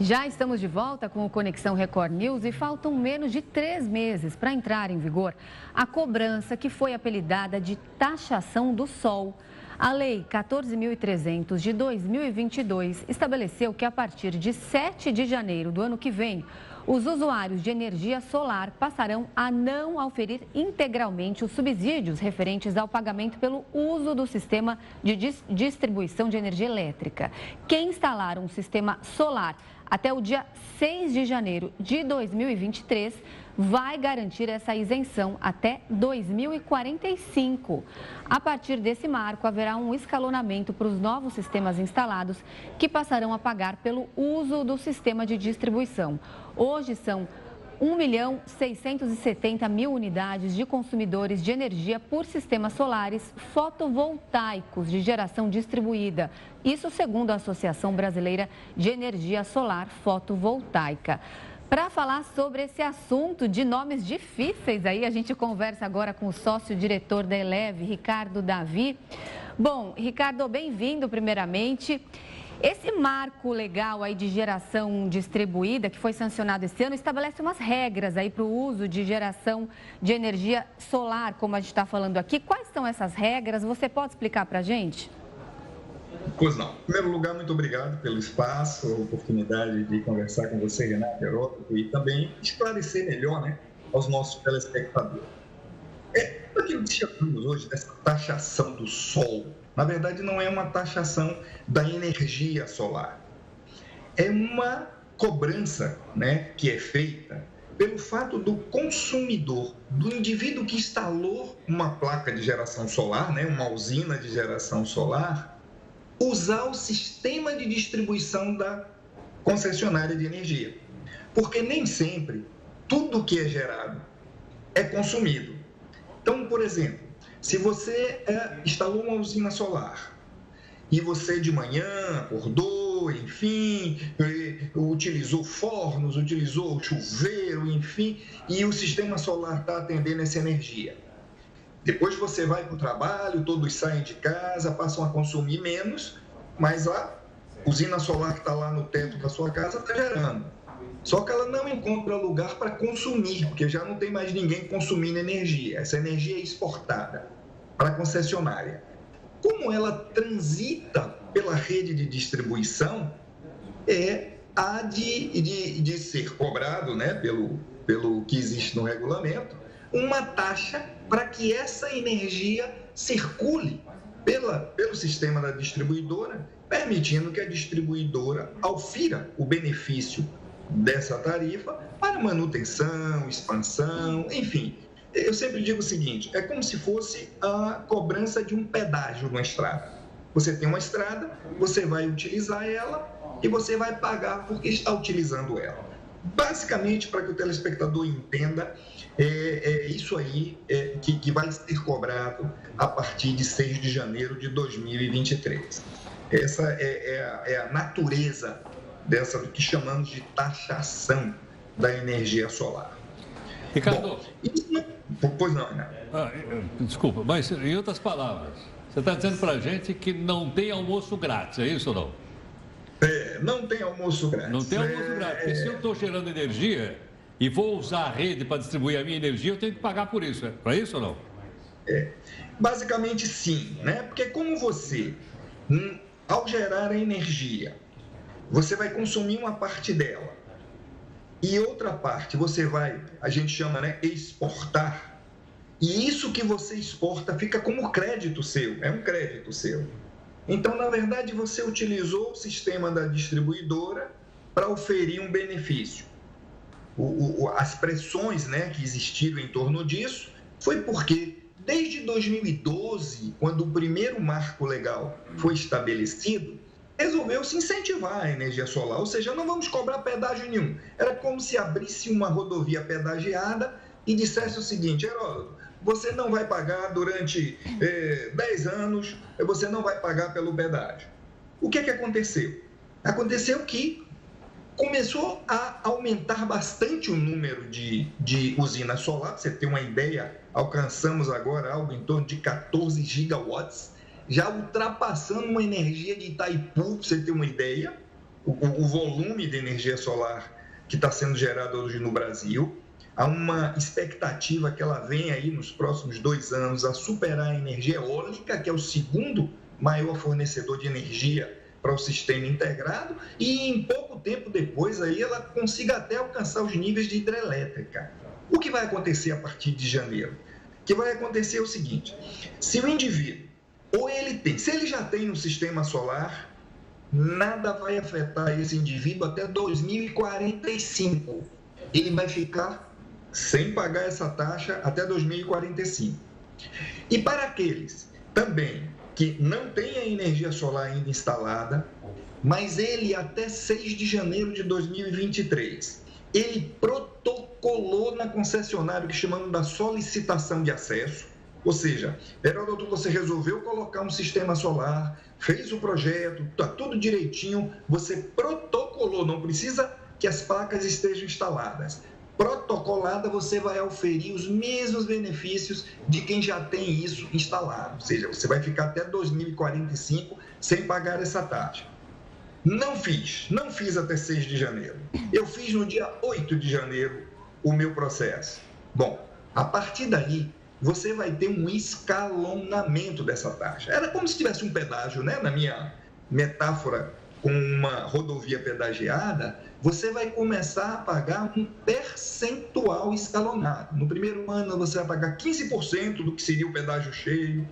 Já estamos de volta com o Conexão Record News e faltam menos de 3 meses para entrar em vigor a cobrança que foi apelidada de taxação do sol. A Lei 14.300 de 2022 estabeleceu que a partir de 7 de janeiro do ano que vem, os usuários de energia solar passarão a não auferir integralmente os subsídios referentes ao pagamento pelo uso do sistema de distribuição de energia elétrica. Quem instalar um sistema solar até o dia 6 de janeiro de 2023 vai garantir essa isenção até 2045. A partir desse marco, haverá um escalonamento para os novos sistemas instalados que passarão a pagar pelo uso do sistema de distribuição. Hoje são 1.670.000 unidades de consumidores de energia por sistemas solares fotovoltaicos de geração distribuída. Isso segundo a Associação Brasileira de Energia Solar Fotovoltaica. Para falar sobre esse assunto de nomes difíceis aí, a gente conversa agora com o sócio-diretor da Eleve, Ricardo Davi. Bom, Ricardo, bem-vindo primeiramente. Esse marco legal aí de geração distribuída, que foi sancionado esse ano, estabelece umas regras aí para o uso de geração de energia solar, como a gente está falando aqui. Quais são essas regras? Você pode explicar para a gente? Pois não. Em primeiro lugar, muito obrigado pelo espaço, a oportunidade de conversar com você, Renato Heródoto, e também esclarecer melhor, aos nossos telespectadores. Aquilo que chamamos hoje dessa taxação do sol, na verdade não é uma taxação da energia solar. É uma cobrança, que é feita pelo fato do consumidor, do indivíduo que instalou uma placa de geração solar, uma usina de geração solar, usar o sistema de distribuição da concessionária de energia. Porque nem sempre tudo que é gerado é consumido. Então, por exemplo, se você instalou uma usina solar e você de manhã acordou, enfim, utilizou fornos, utilizou chuveiro, enfim, e o sistema solar está atendendo essa energia. Depois você vai para o trabalho, todos saem de casa, passam a consumir menos, mas a usina solar que está lá no teto da sua casa está gerando. Só que ela não encontra lugar para consumir, porque já não tem mais ninguém consumindo energia. Essa energia é exportada para a concessionária. Como ela transita pela rede de distribuição, há de ser cobrado, pelo que existe no regulamento, uma taxa para que essa energia circule pelo sistema da distribuidora, permitindo que a distribuidora aufira o benefício dessa tarifa para manutenção, expansão, enfim. Eu sempre digo o seguinte, é como se fosse a cobrança de um pedágio numa estrada. Você tem uma estrada, você vai utilizar ela e você vai pagar porque está utilizando ela. Basicamente, para que o telespectador entenda, é isso aí que vai ser cobrado a partir de 6 de janeiro de 2023. Essa é a natureza do que chamamos de taxação da energia solar. Ricardo... Pois não, né? Desculpa, mas em outras palavras, você está dizendo para a gente que não tem almoço grátis, é isso ou não? Não tem almoço grátis. Não tem almoço grátis, porque se eu estou gerando energia e vou usar a rede para distribuir a minha energia, eu tenho que pagar por isso, é isso ou não? Basicamente sim, Porque como você, ao gerar a energia, você vai consumir uma parte dela e outra parte você vai, a gente chama, exportar, e isso que você exporta fica como crédito seu, é um crédito seu. Então, na verdade, você utilizou o sistema da distribuidora para oferir um benefício. As pressões, que existiram em torno disso foi porque, desde 2012, quando o primeiro marco legal foi estabelecido, resolveu-se incentivar a energia solar, ou seja, não vamos cobrar pedágio nenhum. Era como se abrisse uma rodovia pedagiada e dissesse o seguinte: Heródoto, você não vai pagar durante 10 anos, você não vai pagar pelo pedágio. O que aconteceu? Aconteceu que começou a aumentar bastante o número de usinas solar. Para você ter uma ideia, alcançamos agora algo em torno de 14 gigawatts, já ultrapassando uma energia de Itaipu, para você ter uma ideia. o volume de energia solar que está sendo gerado hoje no Brasil. Há uma expectativa que ela venha aí nos próximos 2 anos a superar a energia eólica, que é o segundo maior fornecedor de energia para o sistema integrado, e em pouco tempo depois aí ela consiga até alcançar os níveis de hidrelétrica. O que vai acontecer a partir de janeiro? O que vai acontecer é o seguinte: se o indivíduo, se ele já tem um sistema solar, nada vai afetar esse indivíduo até 2045. Ele vai ficar sem pagar essa taxa até 2045. E para aqueles também que não têm a energia solar ainda instalada, mas ele até 6 de janeiro de 2023, ele protocolou na concessionária o que chamamos da solicitação de acesso, ou seja, Heródoto, você resolveu colocar um sistema solar, fez o projeto, está tudo direitinho, você protocolou, não precisa que as placas estejam instaladas. Protocolada, você vai oferir os mesmos benefícios de quem já tem isso instalado. Ou seja, você vai ficar até 2045 sem pagar essa taxa. Não fiz até 6 de janeiro. Eu fiz no dia 8 de janeiro o meu processo. Bom, a partir daí, você vai ter um escalonamento dessa taxa. Era como se tivesse um pedágio, né? Na minha metáfora, com uma rodovia pedagiada, você vai começar a pagar um percentual escalonado. No primeiro ano, você vai pagar 15% do que seria o pedágio cheio.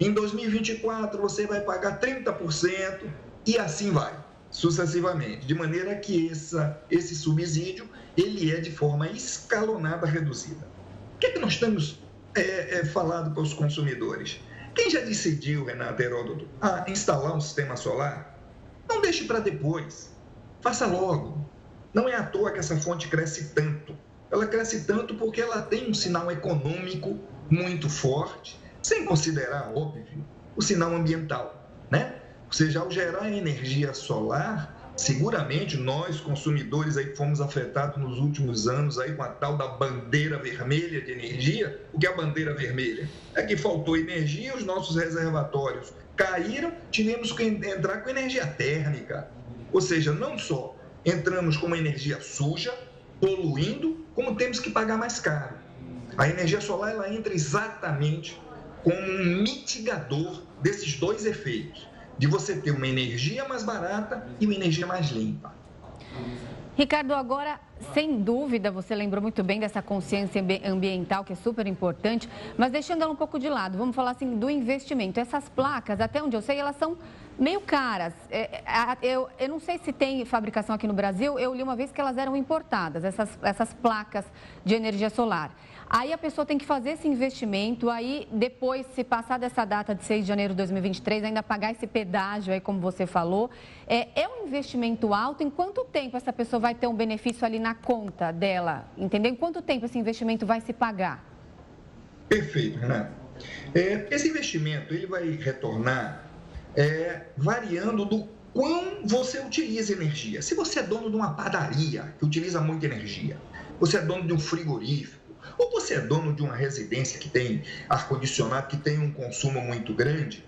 Em 2024, você vai pagar 30% e assim vai, sucessivamente. De maneira que esse subsídio, ele é de forma escalonada reduzida. O que é que nós temos falado para os consumidores? Quem já decidiu, Renato, Heródoto, instalar um sistema solar, não deixe para depois. Faça logo. Não é à toa que essa fonte cresce tanto. Ela cresce tanto porque ela tem um sinal econômico muito forte, sem considerar, óbvio, o sinal ambiental, né? Ou seja, ao gerar energia solar, seguramente nós, consumidores, aí fomos afetados nos últimos anos aí com a tal da bandeira vermelha de energia. O que é a bandeira vermelha? É que faltou energia, os nossos reservatórios caíram, tivemos que entrar com energia térmica. Ou seja, não só entramos com uma energia suja, poluindo, como temos que pagar mais caro. A energia solar ela entra exatamente como um mitigador desses dois efeitos, de você ter uma energia mais barata e uma energia mais limpa. Ricardo, agora, sem dúvida, você lembrou muito bem dessa consciência ambiental, que é super importante, mas deixando ela um pouco de lado, vamos falar assim do investimento. Essas placas, até onde eu sei, elas são meio caras. Eu não sei se tem fabricação aqui no Brasil, eu li uma vez que elas eram importadas, essas placas de energia solar. Aí a pessoa tem que fazer esse investimento, aí depois, se passar dessa data de 6 de janeiro de 2023, ainda pagar esse pedágio aí, como você falou. É um investimento alto? Em quanto tempo essa pessoa vai ter um benefício ali na conta dela? Entendeu? Em quanto tempo esse investimento vai se pagar? Perfeito, Renato. Esse investimento ele vai retornar variando do quão você utiliza energia. Se você é dono de uma padaria que utiliza muita energia, você é dono de um frigorífico, ou você é dono de uma residência que tem ar-condicionado, que tem um consumo muito grande,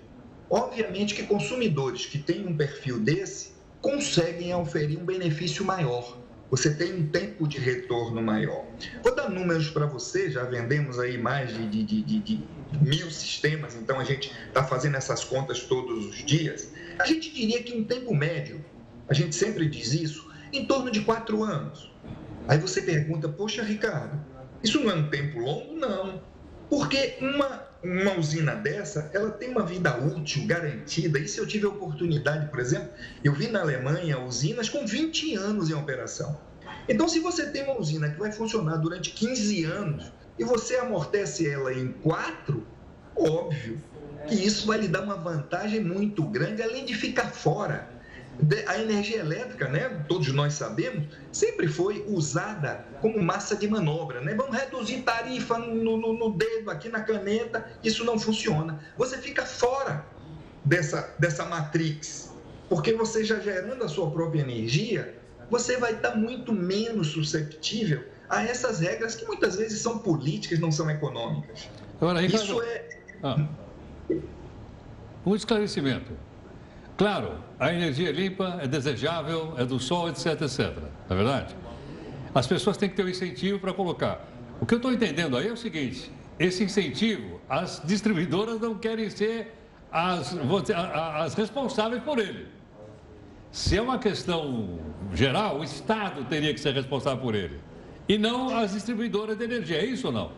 obviamente que consumidores que têm um perfil desse conseguem oferir um benefício maior. Você tem um tempo de retorno maior. Vou dar números para você, já vendemos aí mais de 1.000 sistemas, então a gente está fazendo essas contas todos os dias. A gente diria que um tempo médio, a gente sempre diz isso, em torno de 4 anos. Aí você pergunta, poxa, Ricardo, isso não é um tempo longo? Não. Porque uma usina dessa, ela tem uma vida útil garantida. E se eu tive a oportunidade, por exemplo, eu vi na Alemanha usinas com 20 anos em operação. Então, se você tem uma usina que vai funcionar durante 15 anos e você amortece ela em 4, óbvio que isso vai lhe dar uma vantagem muito grande, além de ficar fora. A energia elétrica, né, todos nós sabemos, sempre foi usada como massa de manobra, né? Vamos reduzir tarifa no dedo, aqui na caneta, isso não funciona. Você fica fora dessa matrix, porque você já gerando a sua própria energia, você vai estar muito menos susceptível a essas regras que muitas vezes são políticas, não são econômicas. Agora, Ricardo, um esclarecimento. Claro, a energia limpa é desejável, é do sol, etc, etc. Não é verdade? As pessoas têm que ter um incentivo para colocar. O que eu estou entendendo aí é o seguinte, esse incentivo, as distribuidoras não querem ser as responsáveis por ele. Se é uma questão geral, o Estado teria que ser responsável por ele. E não as distribuidoras de energia, é isso ou não?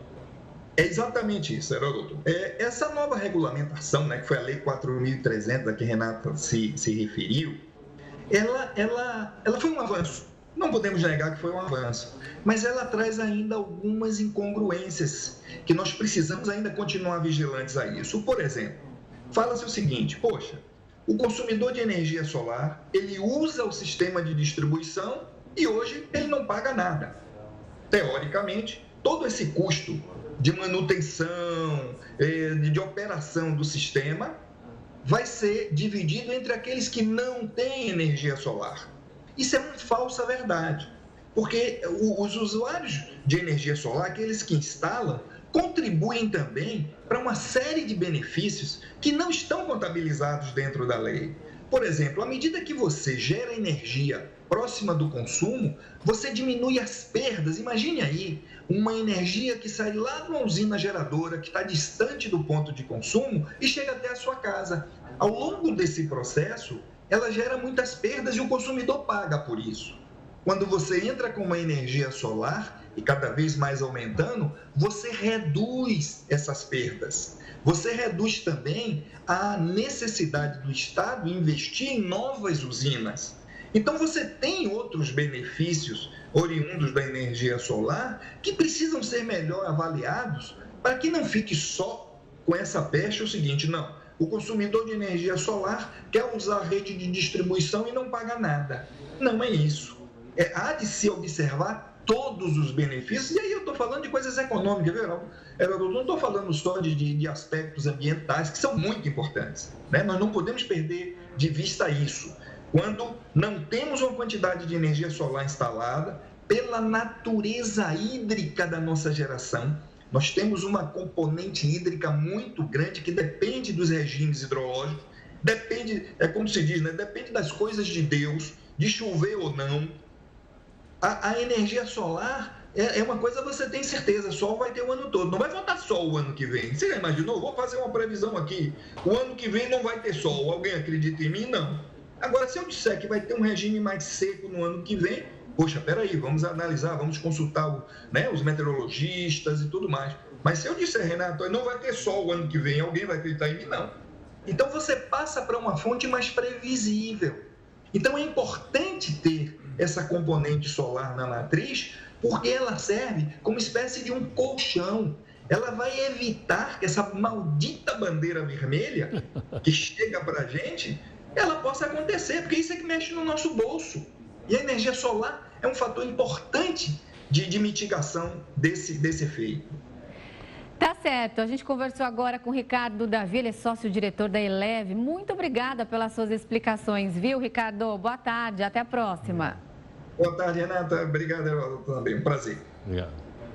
É exatamente isso, Heródoto. Essa nova regulamentação, né, que foi a Lei 4.300, a que Renata se referiu, ela foi um avanço. Não podemos negar que foi um avanço, mas ela traz ainda algumas incongruências que nós precisamos ainda continuar vigilantes a isso. Por exemplo, fala-se o seguinte, poxa, o consumidor de energia solar, ele usa o sistema de distribuição e hoje ele não paga nada. Teoricamente, todo esse custo de manutenção, de operação do sistema, vai ser dividido entre aqueles que não têm energia solar. Isso é uma falsa verdade, porque os usuários de energia solar, aqueles que instalam, contribuem também para uma série de benefícios que não estão contabilizados dentro da lei. Por exemplo, à medida que você gera energia próxima do consumo, você diminui as perdas. Imagine aí uma energia que sai lá de uma usina geradora que está distante do ponto de consumo e chega até a sua casa. Ao longo desse processo, ela gera muitas perdas e o consumidor paga por isso. Quando você entra com uma energia solar, e cada vez mais aumentando, você reduz essas perdas. Você reduz também a necessidade do Estado investir em novas usinas. Então, você tem outros benefícios oriundos da energia solar que precisam ser melhor avaliados para que não fique só com essa pecha o seguinte, não, o consumidor de energia solar quer usar a rede de distribuição e não paga nada. Não é isso. Há de se observar todos os benefícios, e aí eu estou falando de coisas econômicas, viu? Eu não estou falando só de aspectos ambientais, que são muito importantes, né? Nós não podemos perder de vista isso. Quando não temos uma quantidade de energia solar instalada, pela natureza hídrica da nossa geração, nós temos uma componente hídrica muito grande que depende dos regimes hidrológicos, depende, como se diz, né? Depende das coisas de Deus, de chover ou não. A energia solar é uma coisa que você tem certeza, sol vai ter o ano todo, não vai faltar sol o ano que vem. Você já imaginou? Vou fazer uma previsão aqui, o ano que vem não vai ter sol, alguém acredita em mim? Não. Agora, se eu disser que vai ter um regime mais seco no ano que vem, poxa, peraí, vamos analisar, vamos consultar os meteorologistas e tudo mais. Mas se eu disser, Renato, não vai ter sol o ano que vem, alguém vai acreditar em mim? Não. Então, você passa para uma fonte mais previsível. Então, é importante ter essa componente solar na matriz, porque ela serve como espécie de um colchão. Ela vai evitar que essa maldita bandeira vermelha que chega para a gente, ela possa acontecer, porque isso é que mexe no nosso bolso. E a energia solar é um fator importante de mitigação desse efeito. Tá certo. A gente conversou agora com o Ricardo Davi, ele é sócio-diretor da Eleve. Muito obrigada pelas suas explicações, viu, Ricardo? Boa tarde, até a próxima. Boa tarde, Renata. Obrigado também. Um prazer. Obrigado.